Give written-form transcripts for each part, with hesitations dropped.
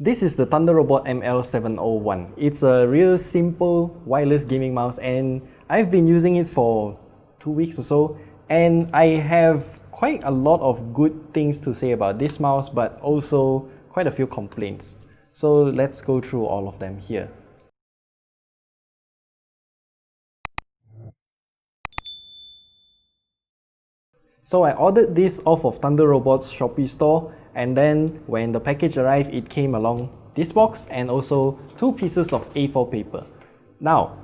This is the Thunderobot ML701. It's a real simple wireless gaming mouse and I've been using it for 2 weeks or so, and I have quite a lot of good things to say about this mouse, but also quite a few complaints. So let's go through all of them here. So I ordered this off of Thunderobot's Shopee store, and then when the package arrived, it came along this box and also 2 pieces of A4 paper. Now,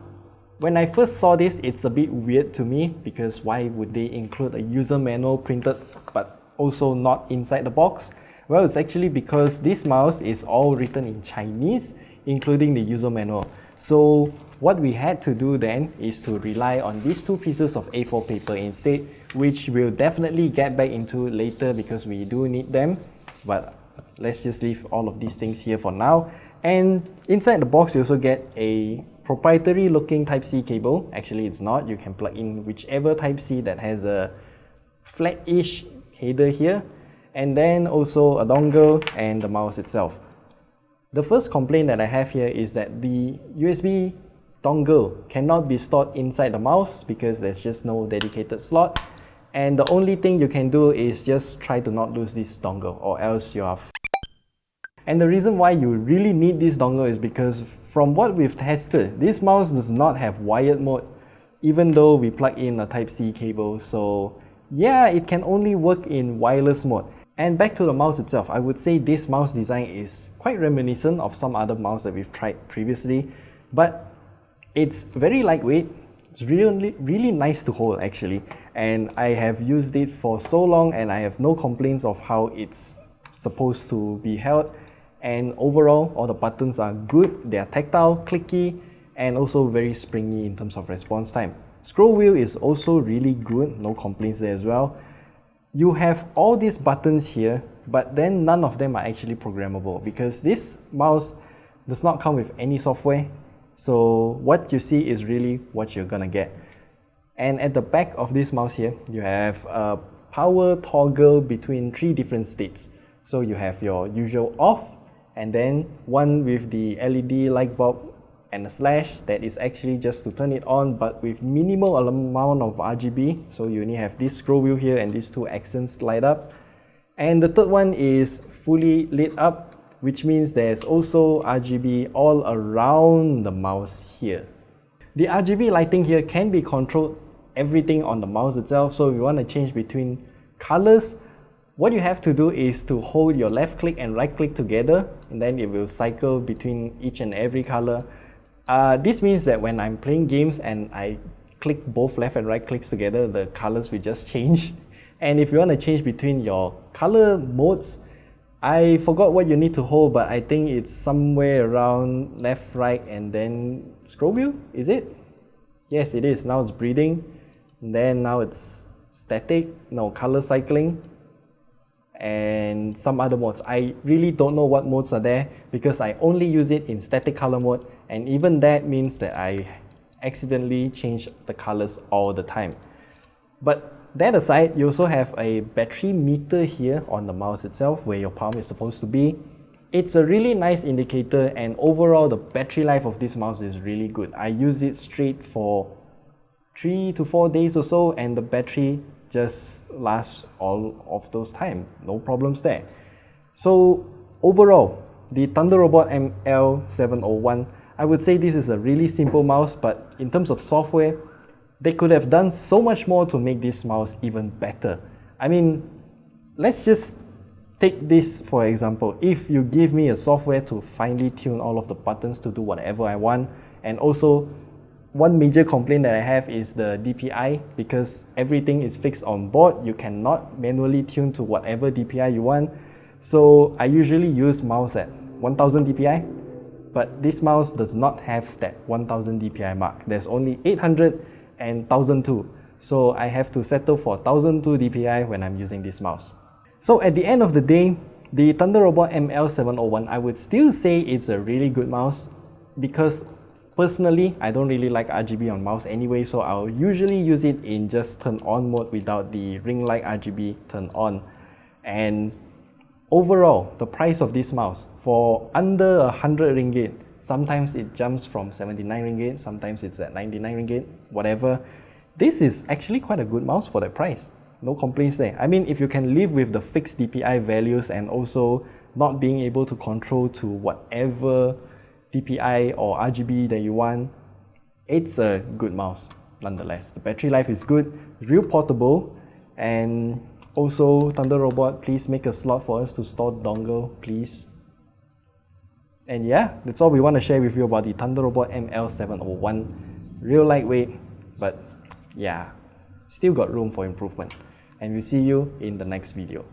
when I first saw this, it's a bit weird to me because why would they include a user manual printed but also not inside the box? Well, it's actually because this mouse is all written in Chinese, including the user manual. So what we had to do then is to rely on these 2 pieces of A4 paper instead, which we'll definitely get back into later because we do need them. But let's just leave all of these things here for now. And inside the box, you also get a proprietary looking Type-C cable. Actually, it's not. You can plug in whichever Type-C that has a flat-ish header here. And then also a dongle and the mouse itself. The first complaint that I have here is that the USB dongle cannot be stored inside the mouse because there's just no dedicated slot. And the only thing you can do is just try to not lose this dongle, or else you are And the reason why you really need this dongle is because from what we've tested, this mouse does not have wired mode, even though we plug in a Type-C cable. So yeah, it can only work in wireless mode. And back to the mouse itself, I would say this mouse design is quite reminiscent of some other mouse that we've tried previously, but it's very lightweight. It's really nice to hold actually, and I have used it for so long and I have no complaints of how it's supposed to be held. And overall, all the buttons are good, they are tactile, clicky, and also very springy in terms of response time. Scroll wheel is also really good, no complaints there as well. You have all these buttons here, but then none of them are actually programmable because this mouse does not come with any software. So what you see is really what you're gonna get. And at the back of this mouse here, you have a power toggle between 3 different states. So you have your usual off, and then one with the LED light bulb and a slash that is actually just to turn it on, but with minimal amount of RGB. So you only have this scroll wheel here and these 2 accents light up. And the third one is fully lit up, which means there's also RGB all around the mouse here. The RGB lighting here can be controlled everything on the mouse itself. So if you want to change between colors, what you have to do is to hold your left click and right click together, and then it will cycle between each and every color. This means that when I'm playing games and I click both left and right clicks together, the colors will just change. And if you want to change between your color modes, I forgot what you need to hold, but I think it's somewhere around left, right, and then scroll wheel, is it? Yes, it is. Now it's breathing, and then now it's static, no, color cycling, and some other modes. I really don't know what modes are there because I only use it in static color mode, and even that means that I accidentally change the colors all the time. But that aside, you also have a battery meter here on the mouse itself where your palm is supposed to be. It's a really nice indicator, and overall the battery life of this mouse is really good. I use it straight for 3 to 4 days or so, and the battery just lasts all of those time. No problems there. So overall, the Thunderobot ML701, I would say this is a really simple mouse, but in terms of software, they could have done so much more to make this mouse even better. I mean, let's just take this for example. If you give me a software to finely tune all of the buttons to do whatever I want, and also one major complaint that I have is the DPI, because everything is fixed on board. You cannot manually tune to whatever DPI you want. So I usually use mouse at 1000 DPI, but this mouse does not have that 1000 DPI mark. There's only 800 and 1002. So I have to settle for 1002 DPI when I'm using this mouse. So at the end of the day, the Thunderobot ML701, I would still say it's a really good mouse because personally, I don't really like RGB on mouse anyway, so I'll usually use it in just turn on mode without the ring light RGB turn on. And Overall, the price of this mouse, for under 100 ringgit, sometimes it jumps from 79 ringgit, sometimes it's at 99 ringgit, whatever. This is actually quite a good mouse for that price. No complaints there. I mean, if you can live with the fixed DPI values and also not being able to control to whatever DPI or RGB that you want, it's a good mouse nonetheless. The battery life is good, real portable, and also Thunderobot, please make a slot for us to store the dongle, please. And yeah, that's all we want to share with you about the Thunderobot ML701. Real lightweight, but yeah, still got room for improvement. And we'll see you in the next video.